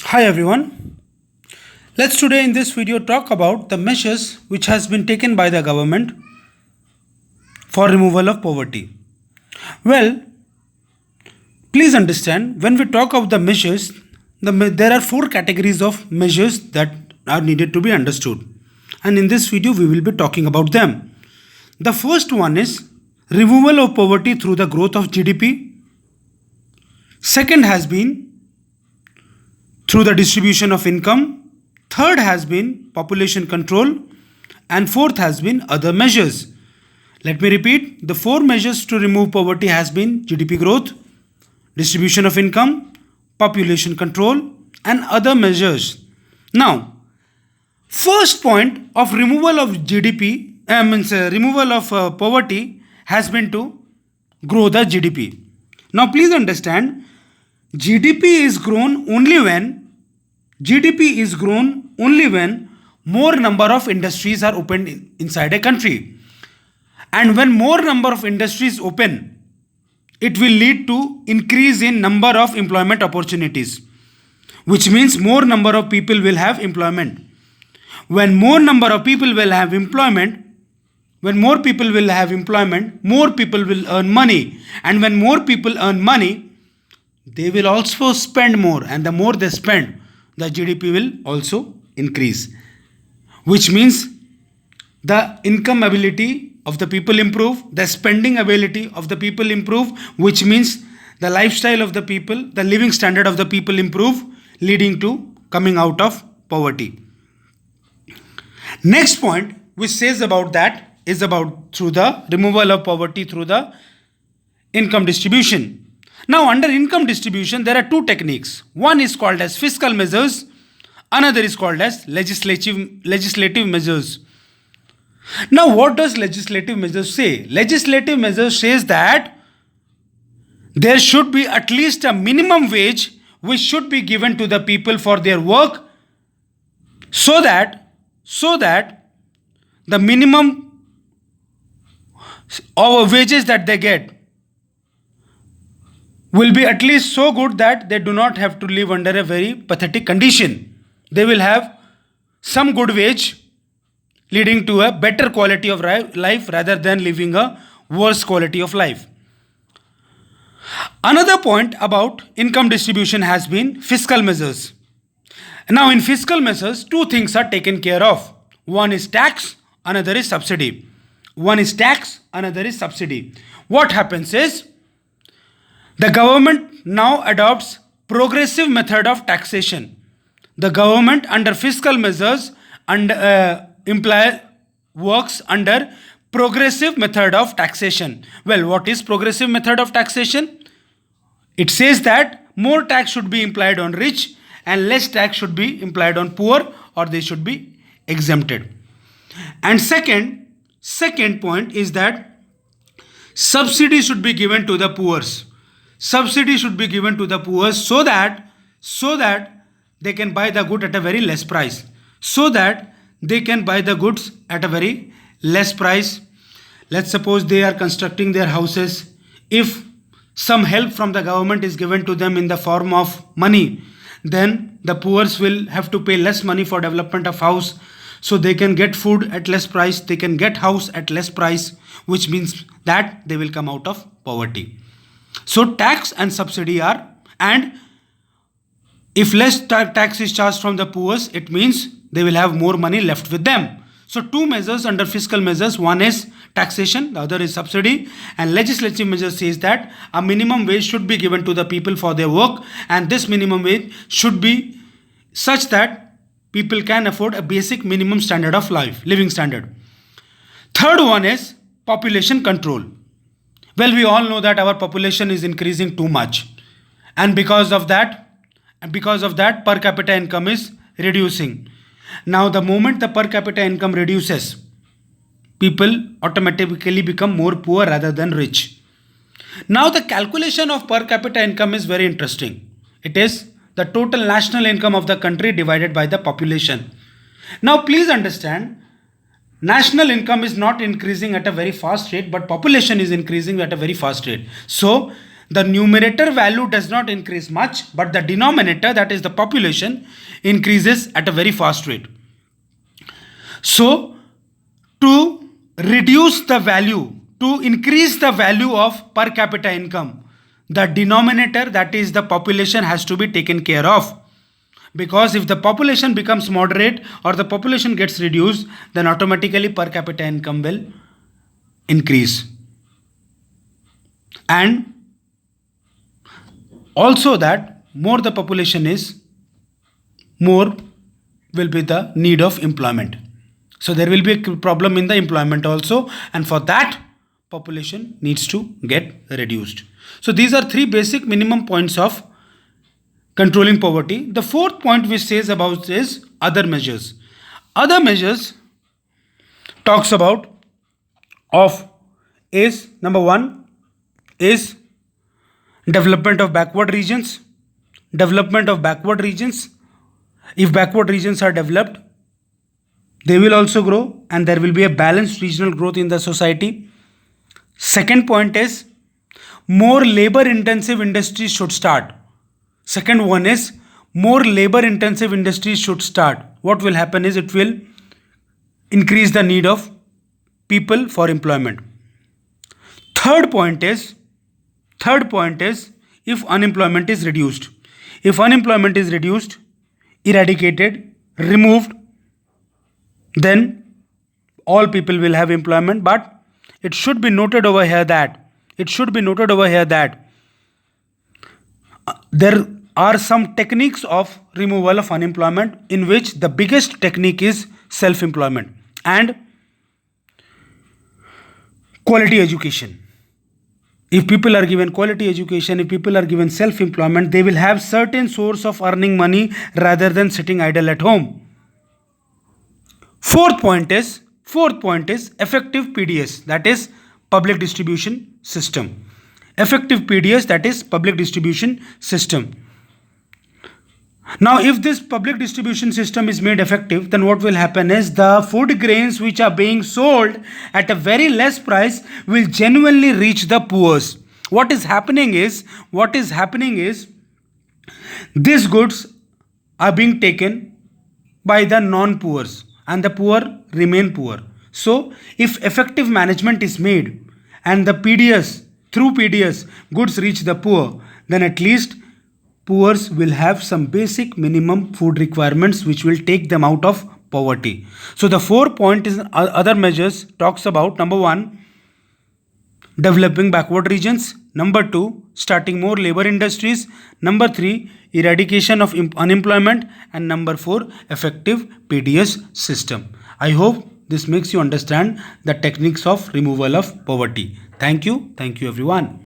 Hi everyone. Let's today in this video talk about the measures which has been taken by the government for removal of poverty. Well, please understand when we talk of the measures, there are four categories of measures that are needed to be understood. And in this video we will be talking about them. The first one is removal of poverty through the growth of GDP. Second has been through the distribution of income. Third has been population control. And fourth has been other measures. Let me repeat, the four measures to remove poverty has been GDP growth, distribution of income, population control and other measures. Now, first point of removal of GDP, removal of poverty has been to grow the GDP. Now please understand, GDP is grown only when more number of industries are opened inside a country. And when more number of industries open, it will lead to increase in number of employment opportunities, which means more number of people will have employment. When more number of people will have employment, more people will earn money. And when more people earn money, they will also spend more. And the more they spend, the GDP will also increase. Which means the income ability of the people improve, the spending ability of the people improve, which means the lifestyle of the people, the living standard of the people improve, leading to coming out of poverty. Next point which says about that is about through the removal of poverty through the income distribution. Now under income distribution there are two techniques. One is called as fiscal measures, another is called as legislative measures. Now what does legislative measures say? Legislative measures says that there should be at least a minimum wage which should be given to the people for their work, so that the minimum of wages that they get will be at least so good that they do not have to live under a very pathetic condition. They will have some good wage, leading to a better quality of life rather than living a worse quality of life. Another point about income distribution has been fiscal measures. Now in fiscal measures, two things are taken care of. One is tax, another is subsidy. What happens is, the government now adopts progressive method of taxation. The government under fiscal measures and works under progressive method of taxation. Well, what is progressive method of taxation? It says that more tax should be implied on rich and less tax should be implied on poor, or they should be exempted. And second point is that subsidy should be given to the poor. So that they can buy the good at a very less price. Let's suppose they are constructing their houses. If some help from the government is given to them in the form of money, then the poor will have to pay less money for development of house, so they can get food at less price, they can get house at less price, which means that they will come out of poverty. So tax and subsidy are, and if less tax is charged from the poor, it means they will have more money left with them. So two measures under fiscal measures, one is taxation, the other is subsidy, and legislative measure says that a minimum wage should be given to the people for their work, and this minimum wage should be such that people can afford a basic minimum standard of life, living standard. Third one is population control. Well, we all know that our population is increasing too much, and because of that per capita income is reducing. Now the moment the per capita income reduces, people automatically become more poor rather than rich. Now the calculation of per capita income is very interesting. It is the total national income of the country divided by the population. Now please understand, national income is not increasing at a very fast rate, but population is increasing at a very fast rate. So the numerator value does not increase much, but the denominator, that is the population, increases at a very fast rate. So to reduce the value, to increase the value of per capita income, the denominator, that is the population, has to be taken care of. Because if the population becomes moderate or the population gets reduced, then automatically per capita income will increase. And also that more the population is, more will be the need of employment. So there will be a problem in the employment also, and for that population needs to get reduced. So these are three basic minimum points of controlling poverty. The fourth point which says about is other measures. Other measures talks about of is number one is development of backward regions. Development of backward regions. If backward regions are developed, they will also grow and there will be a balanced regional growth in the society. Second point is more labor intensive industries should start. Second one is more labor intensive industries should start. What will happen is it will increase the need of people for employment. Third point is if unemployment is reduced. If unemployment is reduced, eradicated, removed, then all people will have employment. But it should be noted over here that there are some techniques of removal of unemployment, in which the biggest technique is self-employment and quality education. If people are given quality education, if people are given self-employment, they will have certain source of earning money rather than sitting idle at home. Fourth point is effective PDS, that is public distribution system. Effective PDS, that is public distribution system. Now, if this public distribution system is made effective, then what will happen is the food grains which are being sold at a very less price will genuinely reach the poor. What is happening is these goods are being taken by the non-poors and the poor remain poor. So if effective management is made and the PDS, through PDS, goods reach the poor, then at least poor will have some basic minimum food requirements which will take them out of poverty. So the 4 point is other measures talks about number 1, developing backward regions. Number 2, starting more labor industries. Number 3, eradication of unemployment. And number 4, effective PDS system. I hope this makes you understand the techniques of removal of poverty. Thank you everyone.